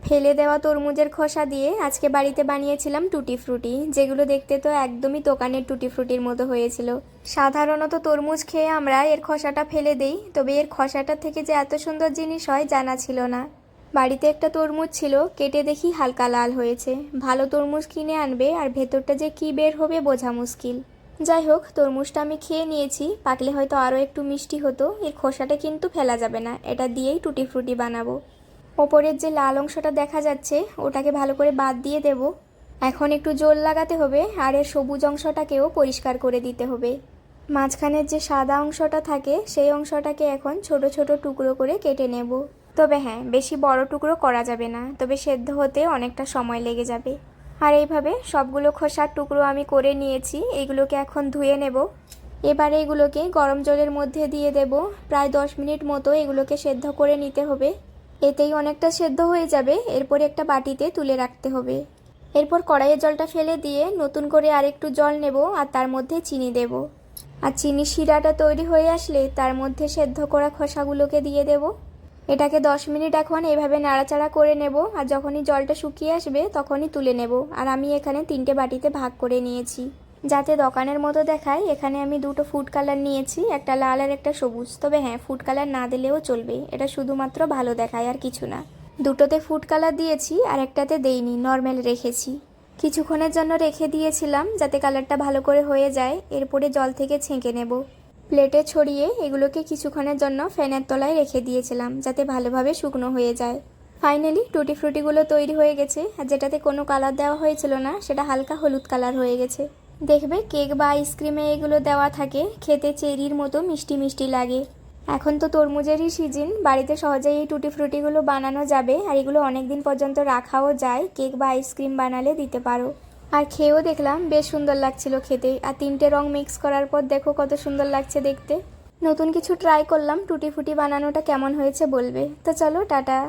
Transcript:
ফেলে দেওয়া তরমুজের খোসা দিয়ে আজকে বাড়িতে বানিয়েছিলাম টুটি ফ্রুটি, যেগুলো দেখতে তো একদমই দোকানের টুটি ফ্রুটির মতো হয়েছিল। সাধারণত তরমুজ খেয়ে আমরা এর খোসাটা ফেলে দেই, তবে এর খোসাটা থেকে যে এত সুন্দর জিনিস হয় জানা ছিল না। বাড়িতে একটা তরমুজ ছিল, কেটে দেখি হালকা লাল হয়েছে। ভালো তরমুজ কিনে আনবে আর ভেতরটা যে কী বের হবে বোঝা মুশকিল। যাই হোক, তরমুজটা আমি খেয়ে নিয়েছি। পাকলে হয়তো আরও একটু মিষ্টি হতো। এর খোসাটা কিন্তু ফেলা যাবে না, এটা দিয়েই টুটি ফ্রুটি বানাবো। ওপরের যে লাল অংশটা দেখা যাচ্ছে ওটাকে ভালো করে বাদ দিয়ে দেব। এখন একটু জোর লাগাতে হবে আর এর সবুজ অংশটাকেও পরিষ্কার করে দিতে হবে। মাঝখানের যে সাদা অংশটা থাকে সেই অংশটাকে এখন ছোট ছোট টুকরো করে কেটে নেব। তবে হ্যাঁ, বেশি বড় টুকরো করা যাবে না, তবে সেদ্ধ হতে অনেকটা সময় লেগে যাবে। আর এইভাবে সবগুলো খোসার টুকরো আমি করে নিয়েছি। এইগুলোকে এখন ধুয়ে নেব। এবারে এগুলোকে গরম জলের মধ্যে দিয়ে দেব। প্রায় 10 মিনিট মতো এগুলোকে সেদ্ধ করে নিতে হবে। এতেই অনেকটা সেদ্ধ হয়ে যাবে। এরপর একটা বাটিতে তুলে রাখতে হবে। এরপর কড়াইয়ের জলটা ফেলে দিয়ে নতুন করে আরেকটু জল নেব আর তার মধ্যে চিনি দেব। আর চিনি শিরাটা তৈরি হয়ে আসলে তার মধ্যে সেদ্ধ করা খোসাগুলোকে দিয়ে দেব। এটাকে 10 মিনিট এখন এইভাবে নাড়াচাড়া করে নেব। আর যখনই জলটা শুকিয়ে আসবে তখনই তুলে নেব। আর আমি এখানে 3টে বাটিতে ভাগ করে নিয়েছি, যাতে দোকানের মতো দেখায়। এখানে আমি 2টো ফুড কালার নিয়েছি, একটা লাল আর একটা সবুজ। তবে হ্যাঁ, ফুড কালার না দিলেও চলবে, এটা শুধুমাত্র ভালো দেখায় আর কিছু না। 2টোতে ফুড কালার দিয়েছি আর একটাতে দেইনি, নর্মাল রেখেছি। কিছুক্ষণের জন্য রেখে দিয়েছিলাম যাতে কালারটা ভালো করে হয়ে যায়। এরপরে জল থেকে ছেঁকে নেব। প্লেটে ছড়িয়ে এগুলোকে কিছুক্ষণের জন্য ফ্যানের তলায় রেখে দিয়েছিলাম যাতে ভালোভাবে শুকনো হয়ে যায়। ফাইনালি টুটি ফ্রুটিগুলো তৈরি হয়ে গেছে। আর যেটাতে কোনো কালার দেওয়া হয়েছিল না সেটা হালকা হলুদ কালার হয়ে গেছে। দেখবে কেক বা আইসক্রিমে এগুলো দেওয়া থাকে, খেতে চেরির মতো মিষ্টি মিষ্টি লাগে। এখন তো তরমুজেরই সিজন, বাড়িতে সহজেই এই টুটি ফ্রুটিগুলো বানানো যাবে। আর এগুলো অনেক দিন পর্যন্ত রাখাও যায়, কেক বা আইসক্রিম বানালে দিতে পারো। আর খেয়েও দেখলাম বেশ সুন্দর লাগছিল খেতে। আর 3টে রং মিক্স করার পর দেখো কত সুন্দর লাগছে দেখতে। নতুন কিছু ট্রাই করলাম, টুটি ফ্রুটি বানানোটা কেমন হয়েছে বলবে। তো চলো, টাটা।